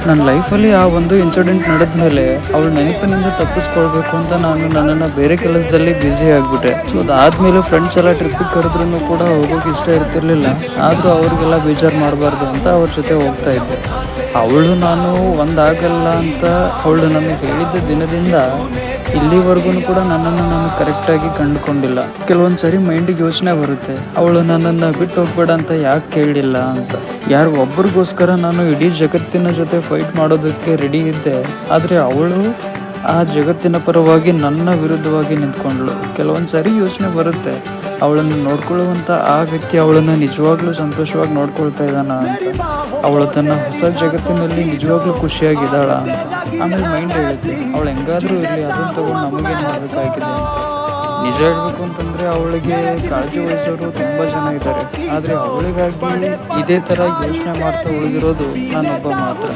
ನನ್ನ ಲೈಫಲ್ಲಿ ಆ ಒಂದು ಇನ್ಸಿಡೆಂಟ್ ನಡೆದ್ಮೇಲೆ ಅವಳ ನೆನಪಿನಿಂದ ತಪ್ಪಿಸ್ಕೊಳ್ಬೇಕು ಅಂತ ನಾನು ನನ್ನನ್ನು ಬೇರೆ ಕೆಲಸದಲ್ಲಿ ಬ್ಯುಸಿ ಆಗಿಬಿಟ್ಟೆ. ಸೊ ಅದಾದ್ಮೇಲೆ ಫ್ರೆಂಡ್ಸ್ ಎಲ್ಲ ಟ್ರಿಪ್ಪಿಗೆ ಕರೆದ್ರೂ ಕೂಡ ಹೋಗೋಕೆ ಇಷ್ಟ ಇರ್ತಿರ್ಲಿಲ್ಲ. ಆದರೂ ಅವ್ರಿಗೆಲ್ಲ ಬೇಜಾರು ಮಾಡಬಾರ್ದು ಅಂತ ಅವ್ರ ಜೊತೆ ಹೋಗ್ತಾ ಇದ್ದೆ. ಅವಳು ನಾನು ಒಂದಾಗಲ್ಲ ಅಂತ ಅವಳು ನನಗೆ ಹೇಳಿದ್ದ ದಿನದಿಂದ ಇಲ್ಲಿವರೆಗೂ ಕೂಡ ನನ್ನನ್ನು ನಾನು ಕರೆಕ್ಟಾಗಿ ಕಂಡುಕೊಂಡಿಲ್ಲ. ಕೆಲವೊಂದು ಸರಿ ಮೈಂಡಿಗೆ ಯೋಚನೆ ಬರುತ್ತೆ, ಅವಳು ನನ್ನನ್ನು ಬಿಟ್ಟು ಹೋಗ್ಬೇಡ ಅಂತ ಯಾಕೆ ಕೇಳಲಿಲ್ಲ ಅಂತ. ಯಾರು ಒಬ್ಬರಿಗೋಸ್ಕರ ನಾನು ಇಡೀ ಜಗತ್ತಿನ ಜೊತೆ ಫೈಟ್ ಮಾಡೋದಕ್ಕೆ ರೆಡಿ ಇದ್ದೆ, ಆದರೆ ಅವಳು ಆ ಜಗತ್ತಿನ ಪರವಾಗಿ ನನ್ನ ವಿರುದ್ಧವಾಗಿ ನಿಂತ್ಕೊಂಡ್ಳು. ಕೆಲವೊಂದು ಸರಿ ಯೋಚನೆ ಬರುತ್ತೆ, ಅವಳನ್ನು ನೋಡ್ಕೊಳ್ಳುವಂಥ ಆ ವ್ಯಕ್ತಿ ಅವಳನ್ನು ನಿಜವಾಗ್ಲೂ ಸಂತೋಷವಾಗಿ ನೋಡ್ಕೊಳ್ತಾ ಇದ್ದಾನ ಅಂತ, ಅವಳು ತನ್ನ ಹೊಸ ಜಗತ್ತಿನಲ್ಲಿ ನಿಜವಾಗ್ಲೂ ಖುಷಿಯಾಗಿದ್ದಾಳ ಅಂತ. ಆಮೇಲೆ ಮೈಂಡ್ ಹೇಳುತ್ತೆ, ಅವಳು ಹೆಂಗಾದರೂ ಇರಲಿ, ಅದನ್ನು ತಗೊಂಡು ನಮಗೇನು ಮಾಡಬೇಕಾಗಿದೆ ಅಂತ. ನಿಜ ಹೇಳ್ಬೇಕು ಅಂತಂದರೆ ಅವಳಿಗೆ ಕಾಳಜಿ ವಹಿಸೋರು ತುಂಬ ಜನ ಇದ್ದಾರೆ, ಆದರೆ ಅವಳಿಗಾಗಿ ಇದೇ ಥರ ಯೋಚನೆ ಮಾಡ್ತಾ ಉಳಿದಿರೋದು ನಾನೊಬ್ಬ ಮಾತ್ರ.